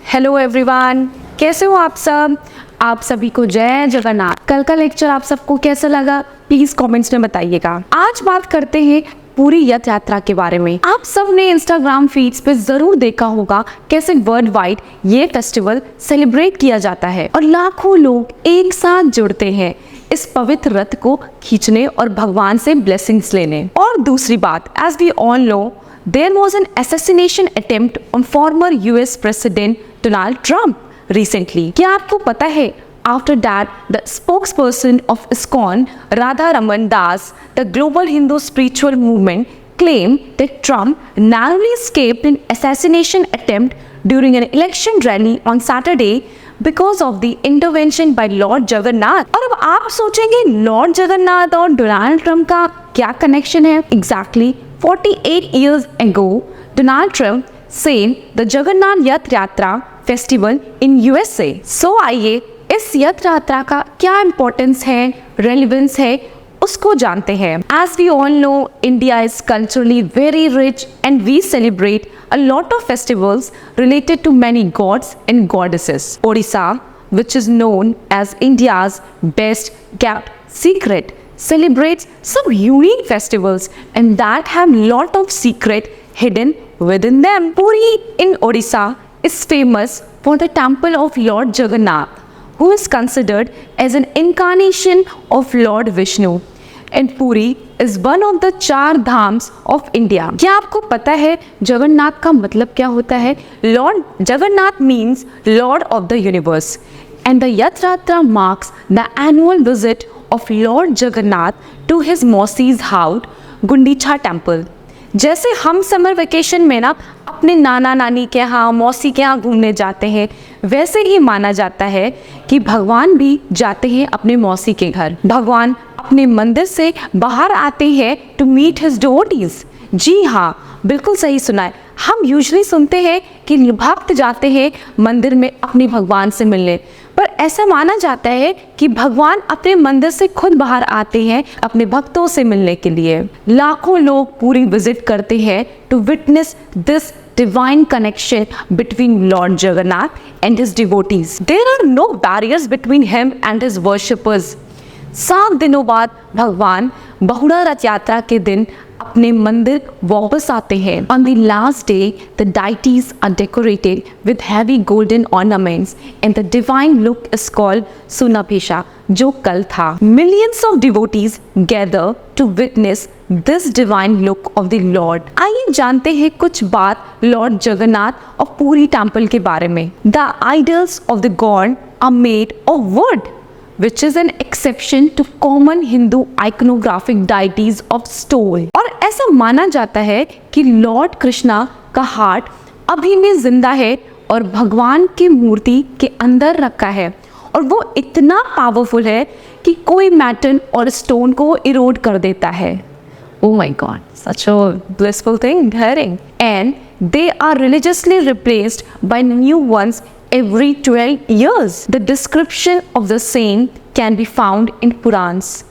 Hello everyone, कैसे हो आप सब? आप सभी को जय जगन्नाथ। कल का लेक्चर आप सबको कैसा लगा प्लीज कमेंट्स में बताइएगा। आज बात करते हैं पूरी रथ यात्रा के बारे में। आप सब ने इंस्टाग्राम फीड्स पे जरूर देखा होगा कैसे वर्ल्ड वाइड ये फेस्टिवल सेलिब्रेट किया जाता है और लाखों लोग एक साथ जुड़ते हैं इस पवित्र रथ को खींचने और भगवान से ब्लेसिंग्स लेने। और दूसरी बात, as we all know, there was an assassination attempt on former US President Donald Trump recently. क्या आपको पता है? After that, the spokesperson of ISKCON, Radha Raman Das, the global Hindu spiritual movement, claimed that Trump narrowly escaped an assassination attempt during an election rally on Saturday because of the intervention by Lord Jagannath. और अब आप सोचेंगे Lord Jagannath और Donald Trump का क्या connection है? Exactly 48 years ago, Donald Trump said the Jagannath Yath Yatra festival in USA. So आइए इस यथ यात्रा का क्या इम्पोर्टेंस है, रेलिवेंस है, उसको जानते हैं। As we all know, India is culturally very rich and we celebrate a lot of festivals related to many gods and goddesses. Odisha, which is known as India's best kept secret, celebrates some unique festivals and that have lot of secret hidden within them. Puri in Odisha is famous for the temple of Lord Jagannath, who is considered as an incarnation of Lord Vishnu. And Puri is one of the चार dhams of India. क्या आपको पता है जगन्नाथ का मतलब क्या होता है? Lord Jagannath means Lord of the universe. And the Yath Yatra marks the annual visit of Lord Jagannath to his Mausi's house, Gundicha Temple. जैसे हम समर वेकेशन में ना अपने नाना नानी के यहाँ, मौसी के यहाँ घूमने जाते हैं, वैसे ही माना जाता है कि भगवान भी जाते हैं अपने मौसी के घर। भगवान अपने मंदिर से बाहर आते हैं टू मीट हिज डिवोटीज। जी हाँ, बिल्कुल सही सुना है। हम यूजुअली सुनते हैं कि भक्त जाते हैं मंदिर में अपने भगवान से मिलने, पर ऐसा माना जाता है कि भगवान अपने मंदिर से खुद बाहर आते हैं अपने भक्तों से मिलने के लिए। लाखों लोग पूरी विजिट करते हैं to witness this divine connection between Lord Jagannath and his devotees. There are no barriers between him and his worshippers. 7 दिनों बाद भगवान बहुड़ा रथ यात्रा के दिन अपने मंदिर वापस आते हैं। On the last day, the deities are decorated with heavy golden ornaments and the divine look is called Sunabhisha, जो कल था। Millions of devotees gather to witness this divine look of the Lord. आइए जानते हैं कुछ बात Lord Jagannath और पूरी टेम्पल के बारे में। The idols of the god are made of wood, which is an exception to common Hindu iconographic deities of stone. और ऐसा माना जाता है कि लॉर्ड कृष्णा का हार्ट अभी भी जिंदा है और भगवान की मूर्ति के अंदर रखा है और वो इतना पावरफुल है कि कोई मेटल और स्टोन को इरोड कर देता है। Oh my God, such a blissful thing hearing. And they are religiously replaced by new ones every 12 years. The description of the saint can be found in Purans.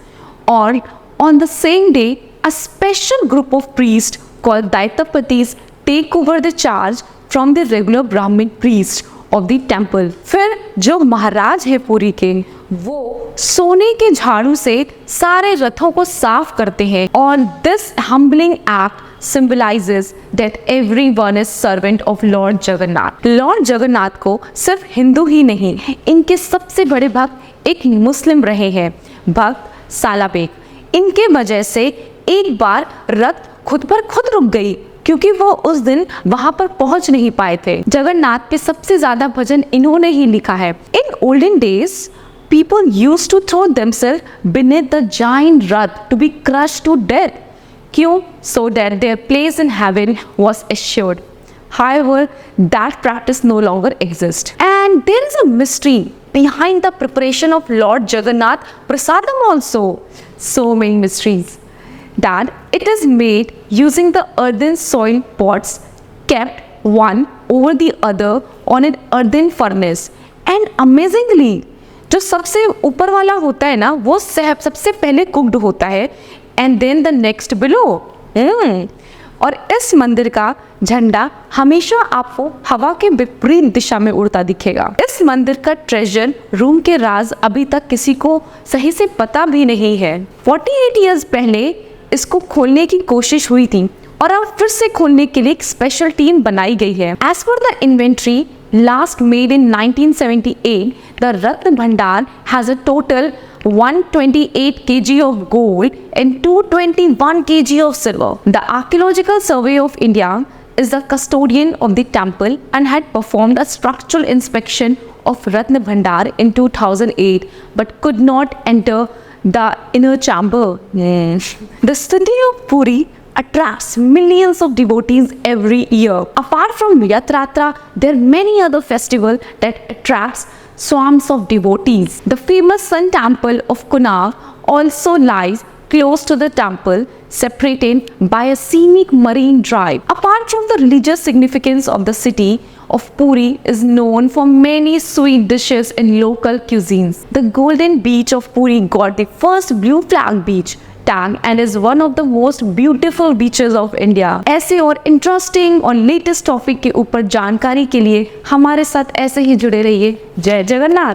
Or on the same day, a special group of priests called Daitapatis take over the charge from the regular Brahmin priests of the temple. फिर जो महाराज है पुरी के, वो सोने के झाड़ू से सारे रथों को साफ करते हैं और this humbling act symbolizes that everyone is servant of Lord Jagannath. Lord Jagannath को सिर्फ हिंदू ही नहीं, इनके सबसे बड़े भक्त एक मुस्लिम रहे हैं, भक्त सालाबेग। इनके वजह से एक बार रथ खुद पर खुद रुक गई क्योंकि वो उस दिन वहां पर पहुंच नहीं पाए थे। जगन्नाथ पे सबसे ज्यादा भजन इन्होंने ही लिखा है। In olden days people used to throw themselves beneath the giant rath to be crushed to death. क्यों? So that their place in heaven was assured. However, that practice no longer exists. And there is a mystery behind the preparation of Lord Jagannath Prasadam also. So many mysteries. That it is made using the earthen soil pots kept one over the other on an earthen furnace. And amazingly, जो सबसे ऊपर वाला होता है ना, वो सबसे पहले कुक्ड होता है and then the next below. और इस मंदिर का झंडा हमेशा आपको हवा के विपरीत दिशा में उड़ता दिखेगा। इस मंदिर का ट्रेजर रूम के राज अभी तक किसी को सही से पता भी नहीं है। 48 इयर्स पहले इसको खोलने की कोशिश हुई थी और अब फिर से खोलने के लिए एक स्पेशल टीम बनाई गई है। As per the inventory last made in 1978, the Ratna Bhandar has a total 128 kg of gold and 221 kg of silver. The Archaeological Survey of India is the custodian of the temple and had performed a structural inspection of Ratna Bhandar in 2008 but could not enter the inner chamber. The city of Puri attracts millions of devotees every year. Apart from Yatratra, there are many other festivals that attracts swarms of devotees. The famous Sun Temple of Kunar also lies close to the temple, separated by a scenic marine drive. Apart from the religious significance of the city of Puri is known for many sweet dishes in local cuisines. The Golden Beach of Puri got the first blue flag beach tag and is one of the most beautiful beaches of India. ऐसे और interesting और latest topic के ऊपर जानकारी के लिए हमारे साथ ऐसे ही जुड़े रहिए। जय जगन्नाथ।